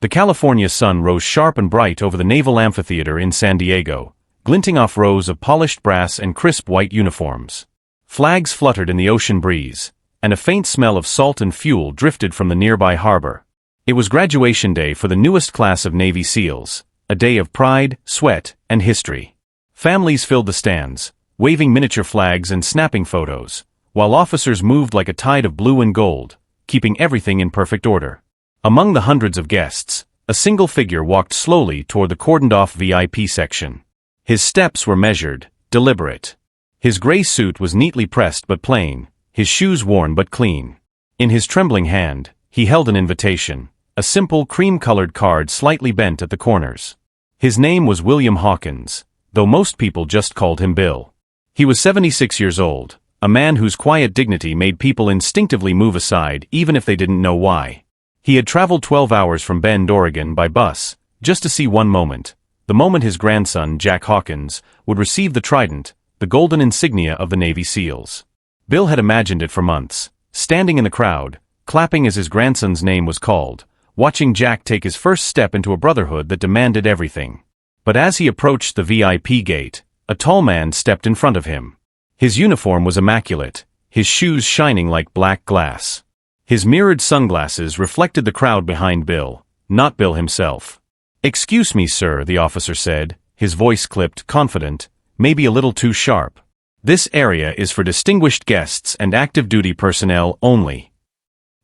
The California sun rose sharp and bright over the Naval Amphitheater in San Diego, glinting off rows of polished brass and crisp white uniforms. Flags fluttered in the ocean breeze, and a faint smell of salt and fuel drifted from the nearby harbor. It was graduation day for the newest class of Navy SEALs, a day of pride, sweat, and history. Families filled the stands, waving miniature flags and snapping photos, while officers moved like a tide of blue and gold, keeping everything in perfect order. Among the hundreds of guests, a single figure walked slowly toward the cordoned-off VIP section. His steps were measured, deliberate. His gray suit was neatly pressed but plain, his shoes worn but clean. In his trembling hand, he held an invitation, a simple cream-colored card slightly bent at the corners. His name was William Hawkins, though most people just called him Bill. He was 76 years old, a man whose quiet dignity made people instinctively move aside even if they didn't know why. He had traveled 12 hours from Bend, Oregon by bus, just to see one moment, the moment his grandson, Jack Hawkins, would receive the trident, the golden insignia of the Navy SEALs. Bill had imagined it for months, standing in the crowd, clapping as his grandson's name was called, watching Jack take his first step into a brotherhood that demanded everything. But as he approached the VIP gate, a tall man stepped in front of him. His uniform was immaculate, his shoes shining like black glass. His mirrored sunglasses reflected the crowd behind Bill, not Bill himself. "Excuse me, sir," the officer said, his voice clipped, confident, maybe a little too sharp. "This area is for distinguished guests and active duty personnel only."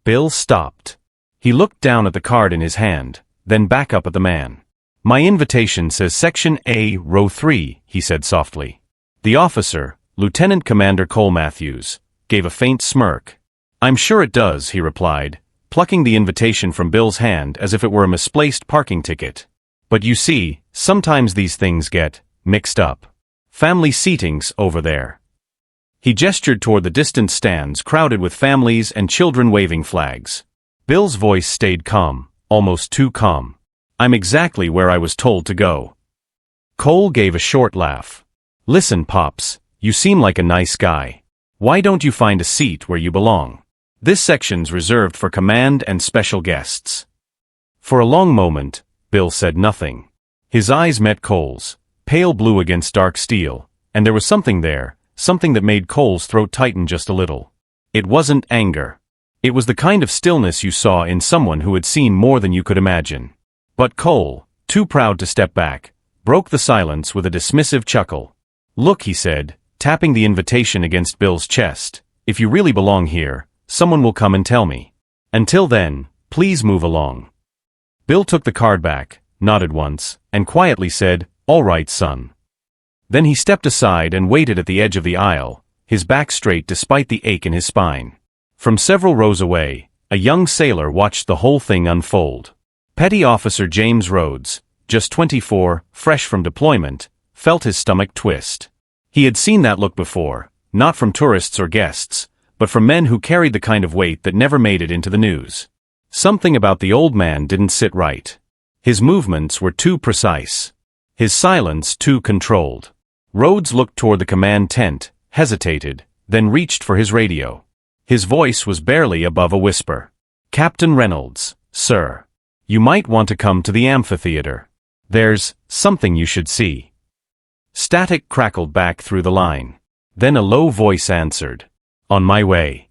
Bill stopped. He looked down at the card in his hand, then back up at the man. "My invitation says Section A, Row 3, he said softly. The officer, Lieutenant Commander Cole Matthews, gave a faint smirk. "I'm sure it does," he replied, plucking the invitation from Bill's hand as if it were a misplaced parking ticket. "But you see, sometimes these things get mixed up. Family seating's over there." He gestured toward the distant stands crowded with families and children waving flags. Bill's voice stayed calm, almost too calm. "I'm exactly where I was told to go." Cole gave a short laugh. "Listen, Pops, you seem like a nice guy. Why don't you find a seat where you belong? This section's reserved for command and special guests." For a long moment, Bill said nothing. His eyes met Cole's, pale blue against dark steel, and there was something there, something that made Cole's throat tighten just a little. It wasn't anger. It was the kind of stillness you saw in someone who had seen more than you could imagine. But Cole, too proud to step back, broke the silence with a dismissive chuckle. "Look," he said, tapping the invitation against Bill's chest, "if you really belong here, someone will come and tell me. Until then, please move along." Bill took the card back, nodded once, and quietly said, "All right, son." Then he stepped aside and waited at the edge of the aisle, his back straight despite the ache in his spine. From several rows away, a young sailor watched the whole thing unfold. Petty Officer James Rhodes, just 24, fresh from deployment, felt his stomach twist. He had seen that look before, not from tourists or guests, but from men who carried the kind of weight that never made it into the news. Something about the old man didn't sit right. His movements were too precise. His silence too controlled. Rhodes looked toward the command tent, hesitated, then reached for his radio. His voice was barely above a whisper. "Captain Reynolds, sir. You might want to come to the amphitheater. There's something you should see." Static crackled back through the line. Then a low voice answered, "On my way."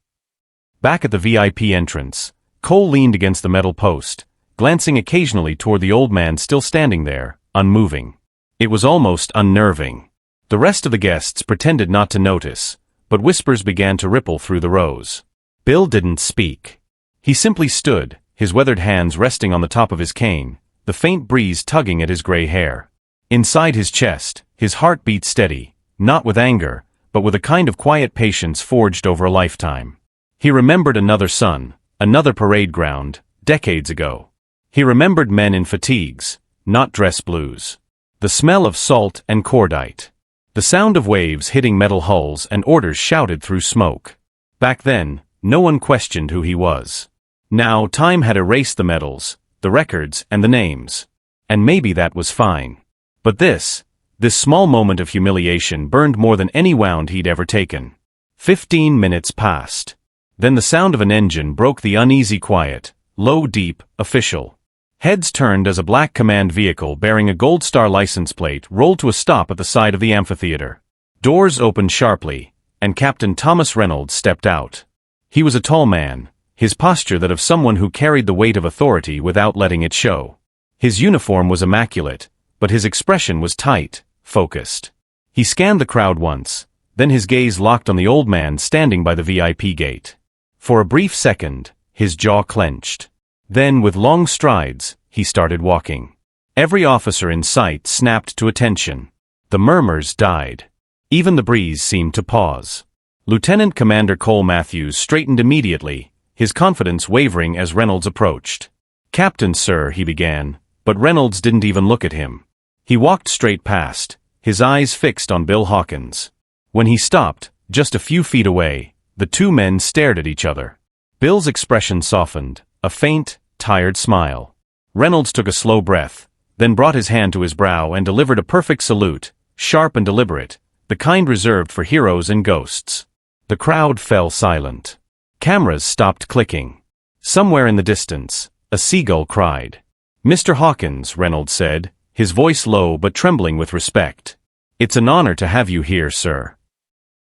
Back at the VIP entrance, Cole leaned against the metal post, glancing occasionally toward the old man still standing there, unmoving. It was almost unnerving. The rest of the guests pretended not to notice, but whispers began to ripple through the rows. Bill didn't speak. He simply stood, his weathered hands resting on the top of his cane, the faint breeze tugging at his gray hair. Inside his chest, his heart beat steady, not with anger, but with a kind of quiet patience forged over a lifetime. He remembered another sun, another parade ground, decades ago. He remembered men in fatigues, not dress blues. The smell of salt and cordite. The sound of waves hitting metal hulls and orders shouted through smoke. Back then, no one questioned who he was. Now time had erased the medals, the records, and the names. And maybe that was fine. But this small moment of humiliation burned more than any wound he'd ever taken. 15 minutes passed. Then the sound of an engine broke the uneasy quiet, low, deep, official. Heads turned as a black command vehicle bearing a Gold Star license plate rolled to a stop at the side of the amphitheater. Doors opened sharply, and Captain Thomas Reynolds stepped out. He was a tall man, his posture that of someone who carried the weight of authority without letting it show. His uniform was immaculate, but his expression was tight, focused. He scanned the crowd once, then his gaze locked on the old man standing by the VIP gate. For a brief second, his jaw clenched. Then, with long strides, he started walking. Every officer in sight snapped to attention. The murmurs died. Even the breeze seemed to pause. Lieutenant Commander Cole Matthews straightened immediately, his confidence wavering as Reynolds approached. "Captain, sir," he began, but Reynolds didn't even look at him. He walked straight past, his eyes fixed on Bill Hawkins. When he stopped, just a few feet away, the two men stared at each other. Bill's expression softened, a faint, tired smile. Reynolds took a slow breath, then brought his hand to his brow and delivered a perfect salute, sharp and deliberate, the kind reserved for heroes and ghosts. The crowd fell silent. Cameras stopped clicking. Somewhere in the distance, a seagull cried. "Mr. Hawkins," Reynolds said, his voice low but trembling with respect. "It's an honor to have you here, sir."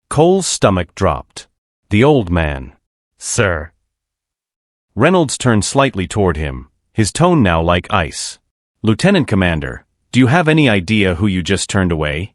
Cole's stomach dropped. The old man. "Sir." Reynolds turned slightly toward him, his tone now like ice. "Lieutenant Commander, do you have any idea who you just turned away?"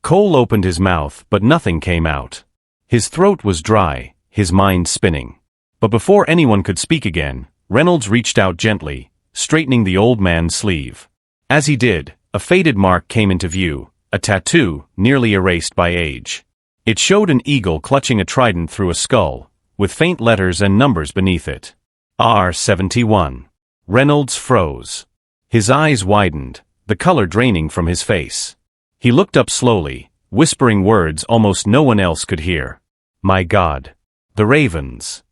Cole opened his mouth, but nothing came out. His throat was dry, his mind spinning. But before anyone could speak again, Reynolds reached out gently, straightening the old man's sleeve. As he did, a faded mark came into view, a tattoo nearly erased by age. It showed an eagle clutching a trident through a skull, with faint letters and numbers beneath it. R71. Reynolds froze. His eyes widened, the color draining from his face. He looked up slowly, whispering words almost no one else could hear. "My God. The Ravens."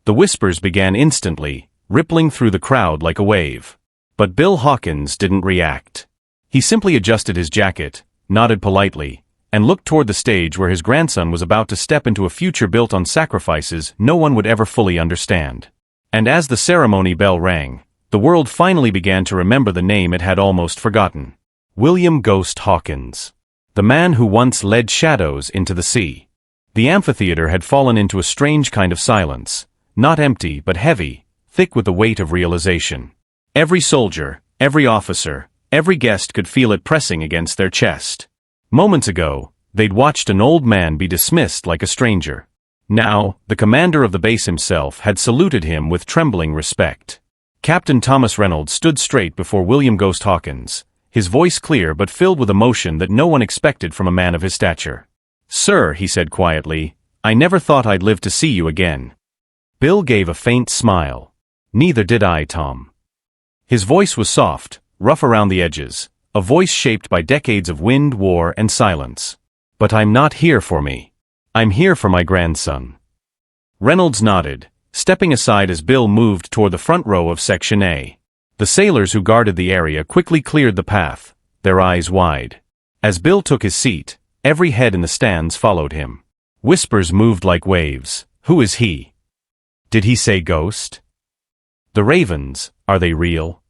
The whispers began instantly, rippling through the crowd like a wave. But Bill Hawkins didn't react. He simply adjusted his jacket, nodded politely, and looked toward the stage where his grandson was about to step into a future built on sacrifices no one would ever fully understand. And as the ceremony bell rang, the world finally began to remember the name it had almost forgotten. William Ghost Hawkins. The man who once led shadows into the sea. The amphitheater had fallen into a strange kind of silence, not empty but heavy, thick with the weight of realization. Every soldier, every officer, every guest could feel it pressing against their chest. Moments ago, they'd watched an old man be dismissed like a stranger. Now, the commander of the base himself had saluted him with trembling respect. Captain Thomas Reynolds stood straight before William Ghost Hawkins, his voice clear but filled with emotion that no one expected from a man of his stature. "Sir," he said quietly, "I never thought I'd live to see you again." Bill gave a faint smile. "Neither did I, Tom." His voice was soft, rough around the edges, a voice shaped by decades of wind, war, and silence. "But I'm not here for me. I'm here for my grandson." Reynolds nodded, stepping aside as Bill moved toward the front row of Section A. The sailors who guarded the area quickly cleared the path, their eyes wide. As Bill took his seat, every head in the stands followed him. Whispers moved like waves. "Who is he? Did he say ghost? The Ravens, are they real?"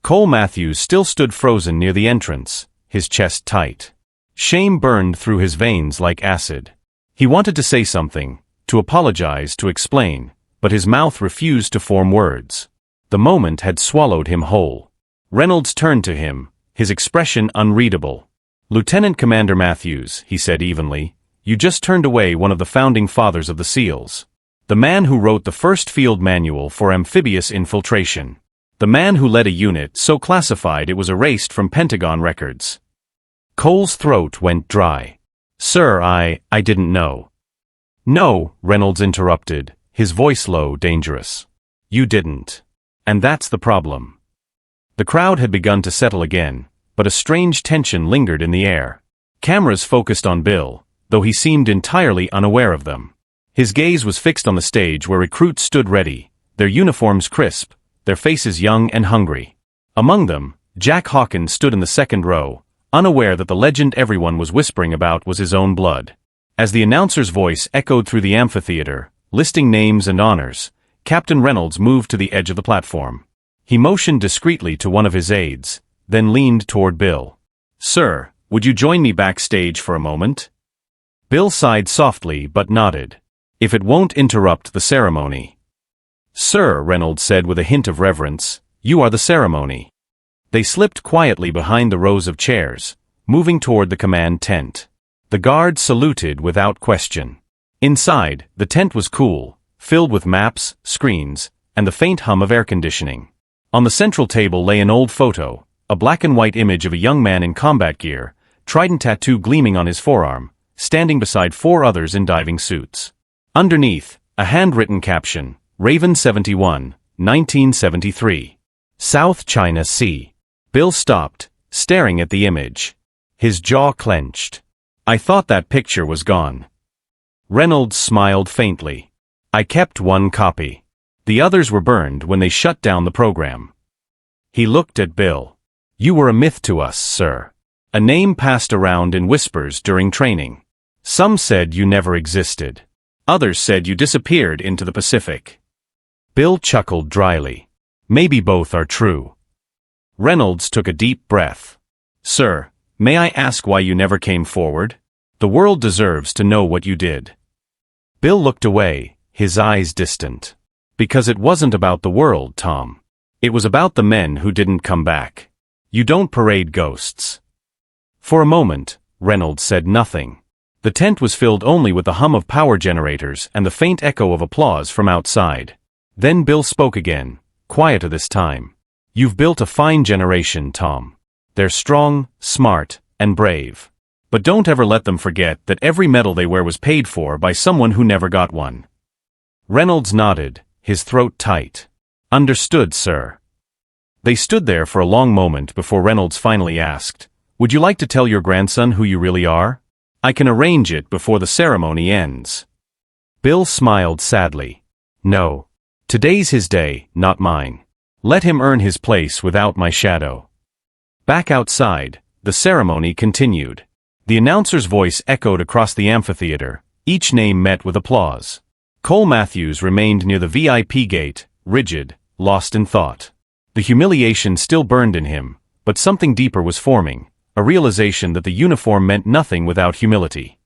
Cole Matthews still stood frozen near the entrance, his chest tight. Shame burned through his veins like acid. He wanted to say something, to apologize, to explain, but his mouth refused to form words. The moment had swallowed him whole. Reynolds turned to him, his expression unreadable. "Lieutenant Commander Matthews," he said evenly, "you just turned away one of the founding fathers of the SEALs. The man who wrote the first field manual for amphibious infiltration. The man who led a unit so classified it was erased from Pentagon records." Cole's throat went dry. "Sir, I didn't know." "No," Reynolds interrupted, his voice low, dangerous. "You didn't. And that's the problem." The crowd had begun to settle again, but a strange tension lingered in the air. Cameras focused on Bill, though he seemed entirely unaware of them. His gaze was fixed on the stage where recruits stood ready, their uniforms crisp, their faces young and hungry. Among them, Jack Hawkins stood in the second row, unaware that the legend everyone was whispering about was his own blood. As the announcer's voice echoed through the amphitheater, listing names and honors, Captain Reynolds moved to the edge of the platform. He motioned discreetly to one of his aides, then leaned toward Bill. "Sir, would you join me backstage for a moment?" Bill sighed softly but nodded. "If it won't interrupt the ceremony." "Sir," Reynolds said with a hint of reverence, "you are the ceremony." They slipped quietly behind the rows of chairs, moving toward the command tent. The guards saluted without question. Inside, the tent was cool, filled with maps, screens, and the faint hum of air conditioning. On the central table lay an old photo, a black and white image of a young man in combat gear, trident tattoo gleaming on his forearm, standing beside 4 others in diving suits. Underneath, a handwritten caption, Raven 71, 1973. South China Sea. Bill stopped, staring at the image. His jaw clenched. "I thought that picture was gone." Reynolds smiled faintly. "I kept one copy. The others were burned when they shut down the program." He looked at Bill. "You were a myth to us, sir. A name passed around in whispers during training. Some said you never existed. Others said you disappeared into the Pacific." Bill chuckled dryly. "Maybe both are true." Reynolds took a deep breath. "Sir, may I ask why you never came forward? The world deserves to know what you did." Bill looked away, his eyes distant. "Because it wasn't about the world, Tom. It was about the men who didn't come back. You don't parade ghosts." For a moment, Reynolds said nothing. The tent was filled only with the hum of power generators and the faint echo of applause from outside. Then Bill spoke again, quieter this time. "You've built a fine generation, Tom. They're strong, smart, and brave. But don't ever let them forget that every medal they wear was paid for by someone who never got one." Reynolds nodded, his throat tight. "Understood, sir." They stood there for a long moment before Reynolds finally asked, "Would you like to tell your grandson who you really are? I can arrange it before the ceremony ends." Bill smiled sadly. "No. Today's his day, not mine. Let him earn his place without my shadow." Back outside, the ceremony continued. The announcer's voice echoed across the amphitheater, each name met with applause. Cole Matthews remained near the VIP gate, rigid, lost in thought. The humiliation still burned in him, but something deeper was forming, a realization that the uniform meant nothing without humility.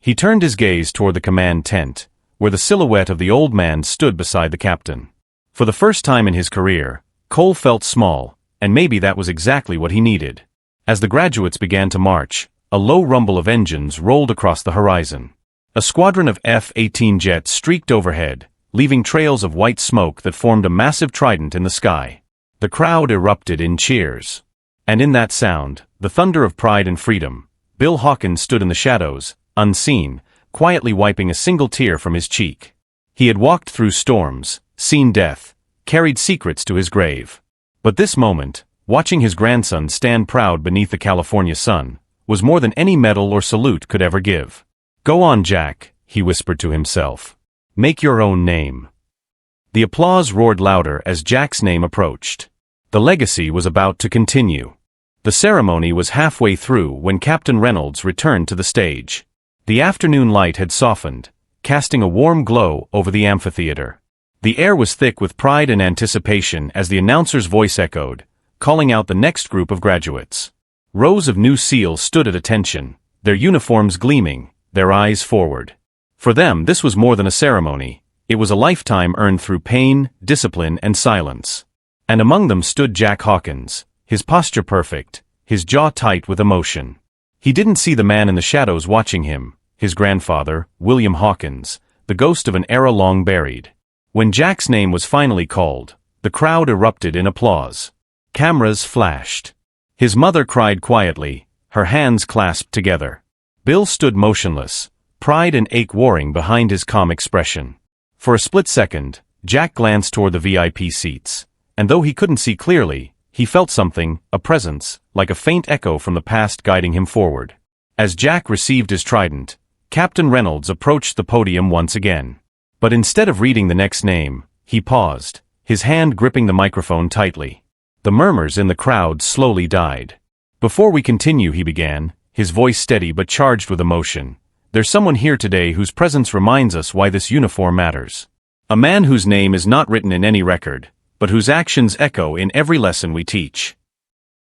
He turned his gaze toward the command tent, where the silhouette of the old man stood beside the captain. For the first time in his career, Cole felt small, and maybe that was exactly what he needed. As the graduates began to march, a low rumble of engines rolled across the horizon. A squadron of F-18 jets streaked overhead, leaving trails of white smoke that formed a massive trident in the sky. The crowd erupted in cheers. And in that sound, the thunder of pride and freedom, Bill Hawkins stood in the shadows, unseen, quietly wiping a single tear from his cheek. He had walked through storms, seen death, carried secrets to his grave. But this moment, watching his grandson stand proud beneath the California sun, was more than any medal or salute could ever give. "Go on, Jack," he whispered to himself. "Make your own name." The applause roared louder as Jack's name approached. The legacy was about to continue. The ceremony was halfway through when Captain Reynolds returned to the stage. The afternoon light had softened, casting a warm glow over the amphitheater. The air was thick with pride and anticipation as the announcer's voice echoed, calling out the next group of graduates. Rows of new SEALs stood at attention, their uniforms gleaming, their eyes forward. For them, this was more than a ceremony. It was a lifetime earned through pain, discipline, and silence. And among them stood Jack Hawkins, his posture perfect, his jaw tight with emotion. He didn't see the man in the shadows watching him, his grandfather, William Hawkins, the ghost of an era long buried. When Jack's name was finally called, the crowd erupted in applause. Cameras flashed. His mother cried quietly, her hands clasped together. Bill stood motionless, pride and ache warring behind his calm expression. For a split second, Jack glanced toward the VIP seats, and though he couldn't see clearly, he felt something, a presence, like a faint echo from the past guiding him forward. As Jack received his trident, Captain Reynolds approached the podium once again. But instead of reading the next name, he paused, his hand gripping the microphone tightly. The murmurs in the crowd slowly died. "Before we continue," he began, his voice steady but charged with emotion, "there's someone here today whose presence reminds us why this uniform matters. A man whose name is not written in any record, but whose actions echo in every lesson we teach.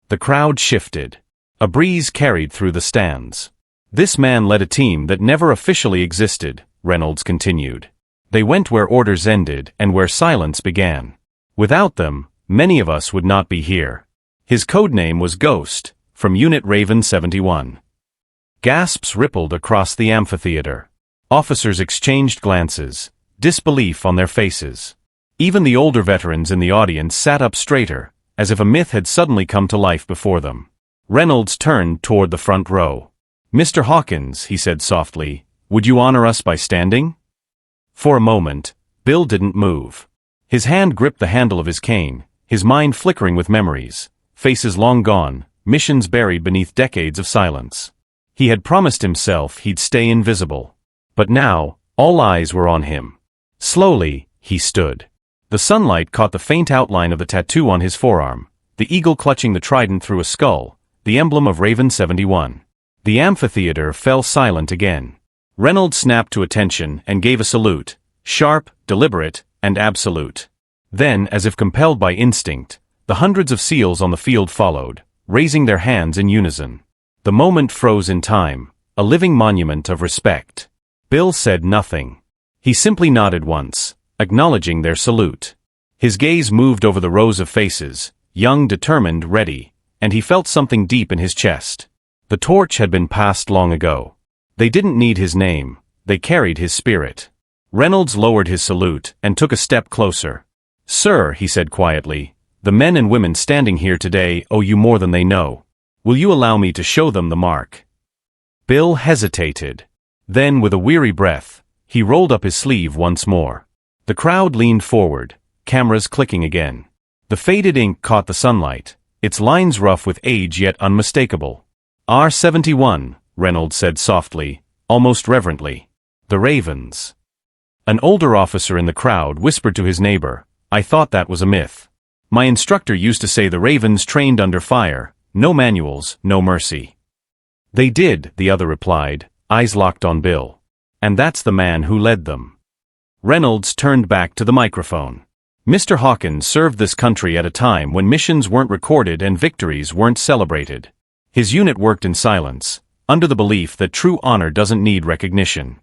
The crowd shifted. A breeze carried through the stands. This man led a team that never officially existed, Reynolds continued. They went where orders ended and where silence began. Without them, many of us would not be here. His codename was Ghost, from Unit Raven 71. Gasps rippled across the amphitheater. Officers exchanged glances, disbelief on their faces. Even the older veterans in the audience sat up straighter, as if a myth had suddenly come to life before them. Reynolds turned toward the front row. "Mr. Hawkins," he said softly, "would you honor us by standing?" For a moment, Bill didn't move. His hand gripped the handle of his cane, his mind flickering with memories, faces long gone, missions buried beneath decades of silence. He had promised himself he'd stay invisible. But now, all eyes were on him. Slowly, he stood. The sunlight caught the faint outline of the tattoo on his forearm, the eagle clutching the trident through a skull, the emblem of Raven 71. The amphitheater fell silent again. Reynolds snapped to attention and gave a salute, sharp, deliberate, and absolute. Then, as if compelled by instinct, the hundreds of SEALs on the field followed, raising their hands in unison. The moment froze in time, a living monument of respect. Bill said nothing. He simply nodded once, acknowledging their salute. His gaze moved over the rows of faces, young, determined, ready, and he felt something deep in his chest. The torch had been passed long ago. They didn't need his name, they carried his spirit. Reynolds lowered his salute and took a step closer. "Sir," he said quietly, "the men and women standing here today owe you more than they know. Will you allow me to show them the mark?" Bill hesitated. Then, with a weary breath, he rolled up his sleeve once more. The crowd leaned forward, cameras clicking again. The faded ink caught the sunlight, its lines rough with age yet unmistakable. "R71, Reynolds said softly, almost reverently. "The Ravens." An older officer in the crowd whispered to his neighbor, "I thought that was a myth. My instructor used to say the Ravens trained under fire, no manuals, no mercy." "They did," the other replied, eyes locked on Bill. "And that's the man who led them." Reynolds turned back to the microphone. Mr. Hawkins served this country at a time when missions weren't recorded and victories weren't celebrated. His unit worked in silence, under the belief that true honor doesn't need recognition.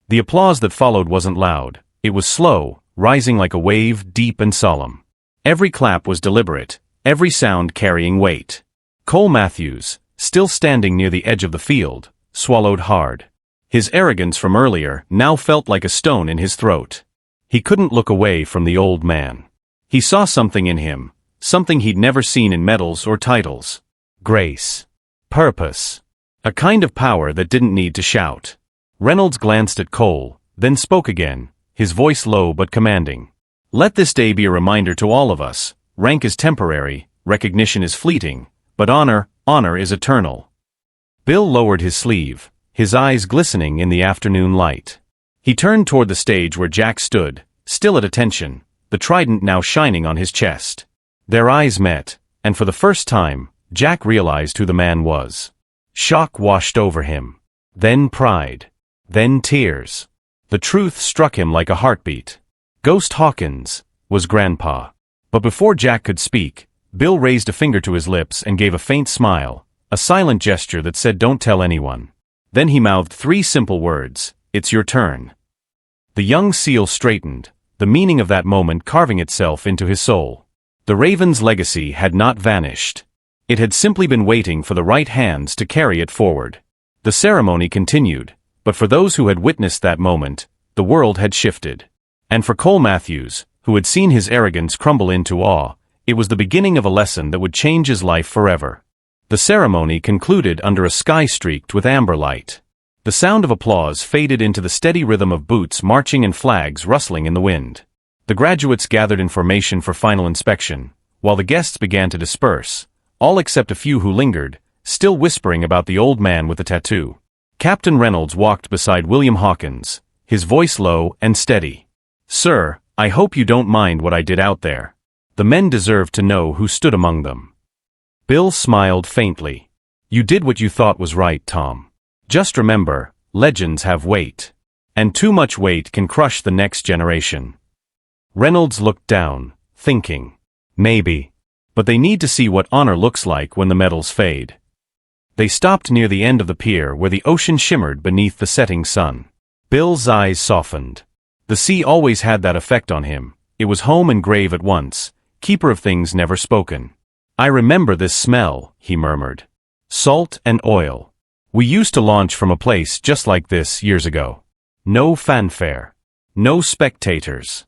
The applause that followed wasn't loud. It was slow, rising like a wave, deep and solemn. Every clap was deliberate, every sound carrying weight. Cole Matthews, still standing near the edge of the field, swallowed hard. His arrogance from earlier now felt like a stone in his throat. He couldn't look away from the old man. He saw something in him, something he'd never seen in medals or titles. Grace. Purpose. A kind of power that didn't need to shout. Reynolds glanced at Cole, then spoke again, his voice low but commanding. "Let this day be a reminder to all of us. Rank is temporary, recognition is fleeting, but honor is eternal." Bill lowered his sleeve, his eyes glistening in the afternoon light. He turned toward the stage where Jack stood, still at attention, the trident now shining on his chest. Their eyes met, and for the first time, Jack realized who the man was. Shock washed over him. Then pride. Then tears. The truth struck him like a heartbeat. Ghost Hawkins was Grandpa. But before Jack could speak, Bill raised a finger to his lips and gave a faint smile, a silent gesture that said, "Don't tell anyone." Then he mouthed 3 simple words, "It's your turn." The young SEAL straightened, the meaning of that moment carving itself into his soul. The Raven's legacy had not vanished. It had simply been waiting for the right hands to carry it forward. The ceremony continued, but for those who had witnessed that moment, the world had shifted. And for Cole Matthews, who had seen his arrogance crumble into awe, it was the beginning of a lesson that would change his life forever. The ceremony concluded under a sky streaked with amber light. The sound of applause faded into the steady rhythm of boots marching and flags rustling in the wind. The graduates gathered in formation for final inspection, while the guests began to disperse, all except a few who lingered, still whispering about the old man with the tattoo. Captain Reynolds walked beside William Hawkins, his voice low and steady. "Sir, I hope you don't mind what I did out there. The men deserve to know who stood among them." Bill smiled faintly. "You did what you thought was right, Tom. Just remember, legends have weight. And too much weight can crush the next generation." Reynolds looked down, thinking. Maybe. But they need to see what honor looks like when the metals fade. They stopped near the end of the pier where the ocean shimmered beneath the setting sun. Bill's eyes softened. The sea always had that effect on him. It was home and grave at once, keeper of things never spoken. I remember this smell, he murmured. Salt and oil. We used to launch from a place just like this years ago. No fanfare. No spectators.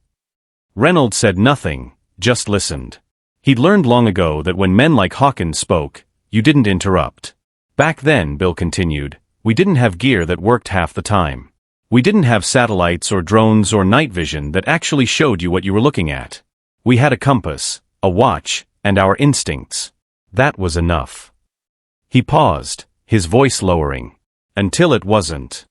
Reynolds said nothing, just listened. He'd learned long ago that when men like Hawkins spoke, you didn't interrupt. Back then, Bill continued, we didn't have gear that worked half the time. We didn't have satellites or drones or night vision that actually showed you what you were looking at. We had a compass, a watch, and our instincts. That was enough. He paused, his voice lowering. Until it wasn't.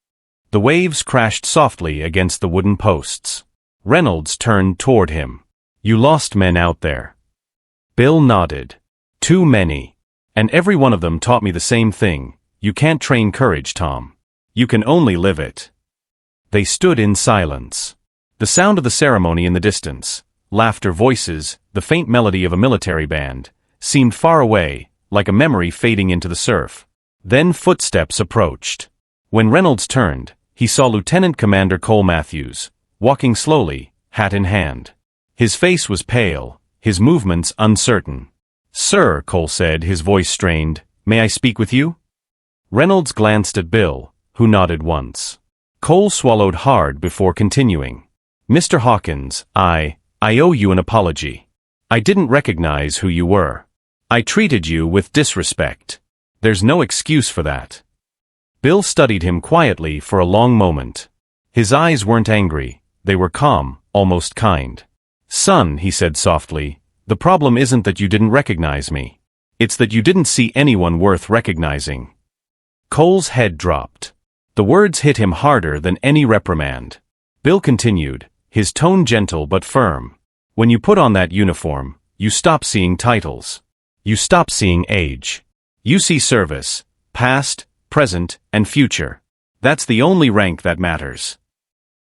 The waves crashed softly against the wooden posts. Reynolds turned toward him. You lost men out there. Bill nodded. Too many. And every one of them taught me the same thing. You can't train courage, Tom. You can only live it. They stood in silence. The sound of the ceremony in the distance, laughter, voices, the faint melody of a military band, seemed far away, like a memory fading into the surf. Then footsteps approached. When Reynolds turned, he saw Lieutenant Commander Cole Matthews, walking slowly, hat in hand. His face was pale, his movements uncertain. Sir, Cole said, his voice strained, may I speak with you? Reynolds glanced at Bill, who nodded once. Cole swallowed hard before continuing. Mr. Hawkins, I owe you an apology. I didn't recognize who you were. I treated you with disrespect. There's no excuse for that. Bill studied him quietly for a long moment. His eyes weren't angry, they were calm, almost kind. Son, he said softly, the problem isn't that you didn't recognize me. It's that you didn't see anyone worth recognizing. Cole's head dropped. The words hit him harder than any reprimand. Bill continued, his tone gentle but firm. When you put on that uniform, you stop seeing titles. You stop seeing age. You see service, past, present, and future. That's the only rank that matters.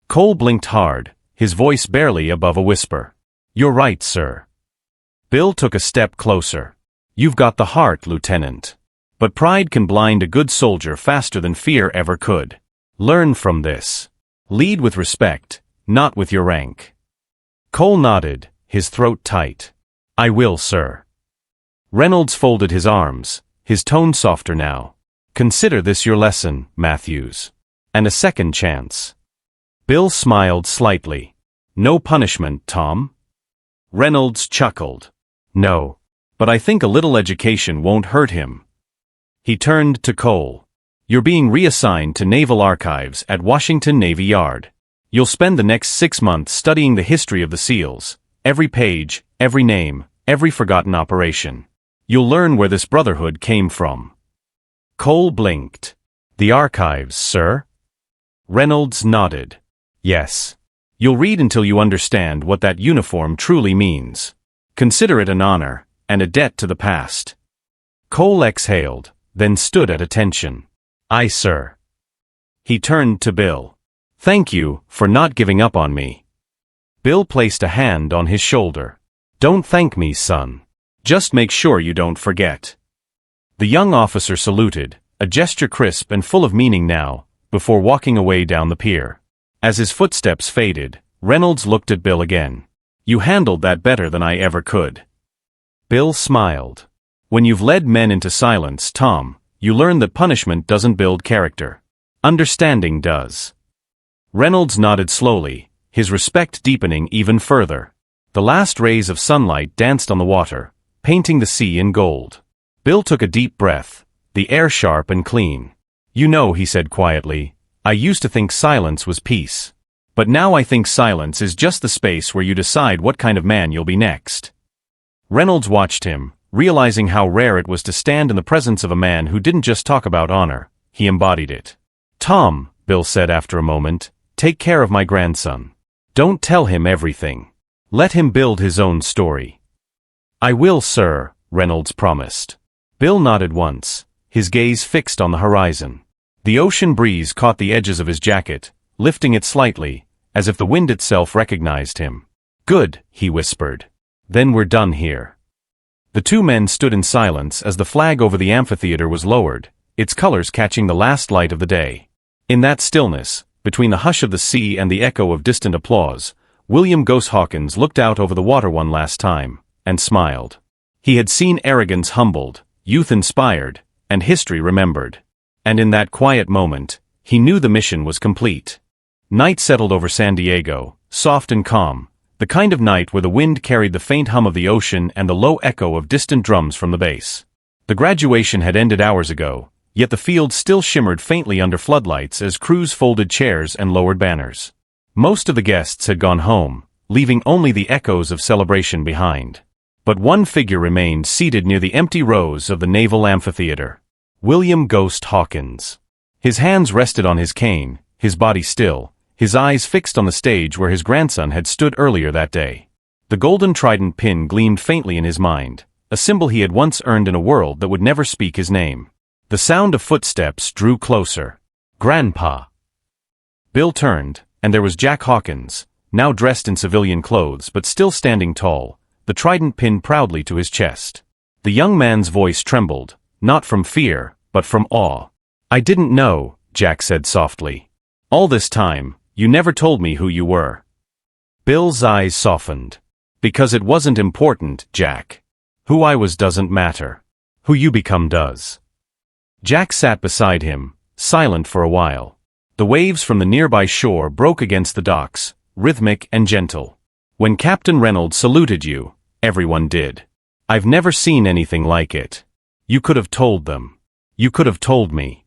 Cole blinked hard, his voice barely above a whisper. You're right, sir. Bill took a step closer. You've got the heart, Lieutenant. But pride can blind a good soldier faster than fear ever could. Learn from this. Lead with respect, not with your rank. Cole nodded, his throat tight. I will, sir. Reynolds folded his arms, his tone softer now. Consider this your lesson, Matthews. And a second chance. Bill smiled slightly. No punishment, Tom? Reynolds chuckled. No. But I think a little education won't hurt him. He turned to Cole. You're being reassigned to Naval Archives at Washington Navy Yard. You'll spend the next 6 months studying the history of the SEALs, every page, every name, every forgotten operation. You'll learn where this brotherhood came from. Cole blinked. The archives, sir? Reynolds nodded. Yes. You'll read until you understand what that uniform truly means. Consider it an honor, and a debt to the past. Cole exhaled, then stood at attention. Aye, sir. He turned to Bill. Thank you for not giving up on me. Bill placed a hand on his shoulder. Don't thank me, son. Just make sure you don't forget. The young officer saluted, a gesture crisp and full of meaning now, before walking away down the pier. As his footsteps faded, Reynolds looked at Bill again. You handled that better than I ever could. Bill smiled. When you've led men into silence, Tom, you learn that punishment doesn't build character. Understanding does. Reynolds nodded slowly, his respect deepening even further. The last rays of sunlight danced on the water, painting the sea in gold. Bill took a deep breath, the air sharp and clean. You know, he said quietly, I used to think silence was peace. But now I think silence is just the space where you decide what kind of man you'll be next. Reynolds watched him, realizing how rare it was to stand in the presence of a man who didn't just talk about honor, he embodied it. Tom, Bill said after a moment, take care of my grandson. Don't tell him everything. Let him build his own story. I will, sir, Reynolds promised. Bill nodded once, his gaze fixed on the horizon. The ocean breeze caught the edges of his jacket, lifting it slightly, as if the wind itself recognized him. Good, he whispered. Then we're done here. The two men stood in silence as the flag over the amphitheater was lowered, its colors catching the last light of the day. In that stillness, between the hush of the sea and the echo of distant applause, William Ghost Hawkins looked out over the water one last time, and smiled. He had seen arrogance humbled, youth inspired, and history remembered. And in that quiet moment, he knew the mission was complete. Night settled over San Diego, soft and calm, the kind of night where the wind carried the faint hum of the ocean and the low echo of distant drums from the base. The graduation had ended hours ago, yet the field still shimmered faintly under floodlights as crews folded chairs and lowered banners. Most of the guests had gone home, leaving only the echoes of celebration behind. But one figure remained seated near the empty rows of the Naval Amphitheater. William Ghost Hawkins. His hands rested on his cane, his body still, his eyes fixed on the stage where his grandson had stood earlier that day. The golden trident pin gleamed faintly in his mind, a symbol he had once earned in a world that would never speak his name. The sound of footsteps drew closer. "Grandpa." Bill turned, and there was Jack Hawkins, now dressed in civilian clothes but still standing tall, the trident pinned proudly to his chest. The young man's voice trembled, not from fear, but from awe. "I didn't know," Jack said softly. "All this time, you never told me who you were." Bill's eyes softened. "Because it wasn't important, Jack. Who I was doesn't matter. Who you become does." Jack sat beside him, silent for a while. The waves from the nearby shore broke against the docks, rhythmic and gentle. "When Captain Reynolds saluted you, everyone did. I've never seen anything like it. You could have told them. You could have told me."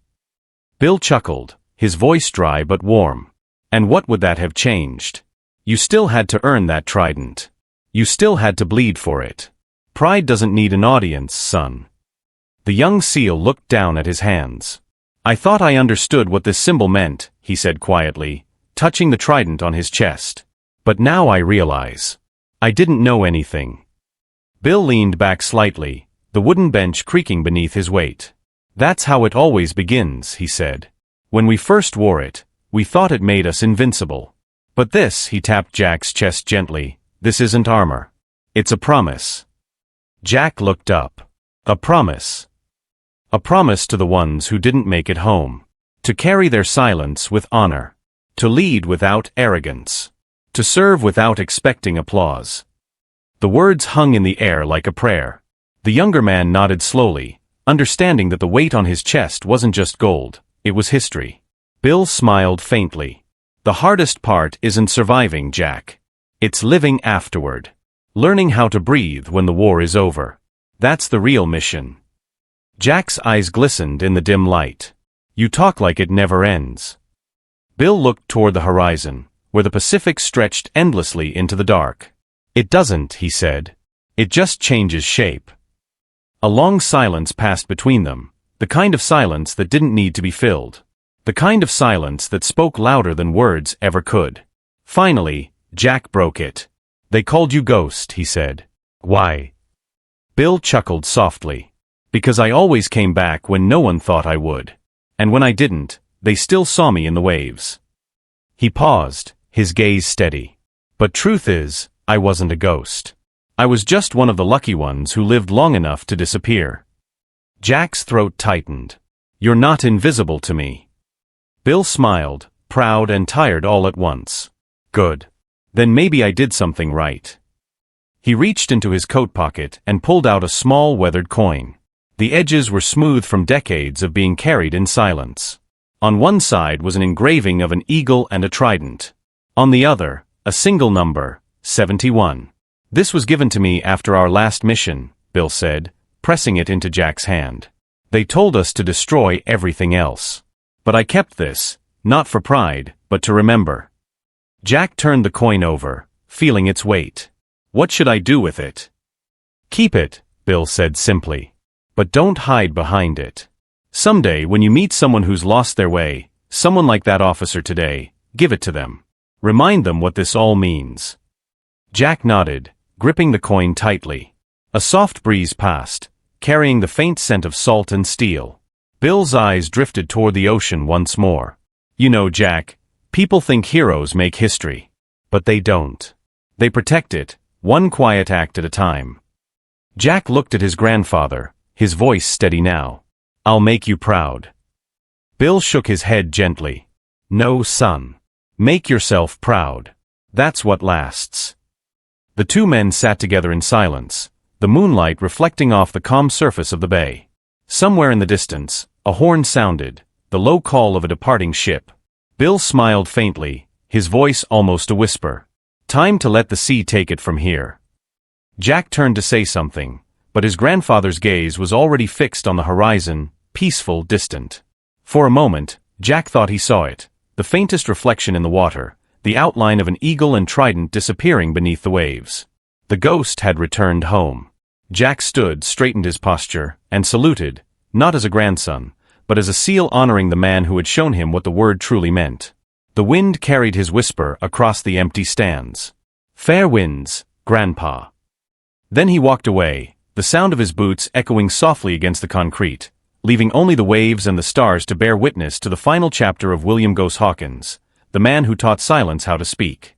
Bill chuckled, his voice dry but warm. "And what would that have changed? You still had to earn that trident. You still had to bleed for it. Pride doesn't need an audience, son." The young SEAL looked down at his hands. "I thought I understood what this symbol meant," he said quietly, touching the trident on his chest. "But now I realize. I didn't know anything." Bill leaned back slightly, the wooden bench creaking beneath his weight. "That's how it always begins," he said. "When we first wore it, we thought it made us invincible. But this," he tapped Jack's chest gently, "this isn't armor. It's a promise." Jack looked up. "A promise. A promise to the ones who didn't make it home. To carry their silence with honor. To lead without arrogance. To serve without expecting applause." The words hung in the air like a prayer. The younger man nodded slowly, understanding that the weight on his chest wasn't just gold, it was history. Bill smiled faintly. "The hardest part isn't surviving, Jack. It's living afterward. Learning how to breathe when the war is over. That's the real mission." Jack's eyes glistened in the dim light. "You talk like it never ends." Bill looked toward the horizon, where the Pacific stretched endlessly into the dark. "It doesn't," he said. "It just changes shape." A long silence passed between them, the kind of silence that didn't need to be filled. The kind of silence that spoke louder than words ever could. Finally, Jack broke it. "They called you Ghost," he said. "Why?" Bill chuckled softly. "Because I always came back when no one thought I would. And when I didn't, they still saw me in the waves." He paused, his gaze steady. "But truth is, I wasn't a ghost. I was just one of the lucky ones who lived long enough to disappear." Jack's throat tightened. "You're not invisible to me." Bill smiled, proud and tired all at once. "Good. Then maybe I did something right." He reached into his coat pocket and pulled out a small weathered coin. The edges were smooth from decades of being carried in silence. On one side was an engraving of an eagle and a trident. On the other, a single number, 71. "This was given to me after our last mission," Bill said, pressing it into Jack's hand. "They told us to destroy everything else. But I kept this, not for pride, but to remember." Jack turned the coin over, feeling its weight. "What should I do with it?" "Keep it," Bill said simply. "But don't hide behind it. Someday when you meet someone who's lost their way, someone like that officer today, give it to them. Remind them what this all means." Jack nodded, gripping the coin tightly. A soft breeze passed, carrying the faint scent of salt and steel. Bill's eyes drifted toward the ocean once more. "You know, Jack, people think heroes make history. But they don't. They protect it, one quiet act at a time. Jack looked at his grandfather, his voice steady now. "I'll make you proud." Bill shook his head gently. "No, son. Make yourself proud. That's what lasts." The two men sat together in silence, the moonlight reflecting off the calm surface of the bay. Somewhere in the distance, a horn sounded, the low call of a departing ship. Bill smiled faintly, his voice almost a whisper. "Time to let the sea take it from here." Jack turned to say something, but his grandfather's gaze was already fixed on the horizon, peaceful, distant. For a moment, Jack thought he saw it, the faintest reflection in the water, the outline of an eagle and trident disappearing beneath the waves. The ghost had returned home. Jack stood, straightened his posture, and saluted, not as a grandson, but as a seal honoring the man who had shown him what the word truly meant. The wind carried his whisper across the empty stands. "Fair winds, Grandpa." Then he walked away, the sound of his boots echoing softly against the concrete, leaving only the waves and the stars to bear witness to the final chapter of William Gosse Hawkins, the man who taught silence how to speak.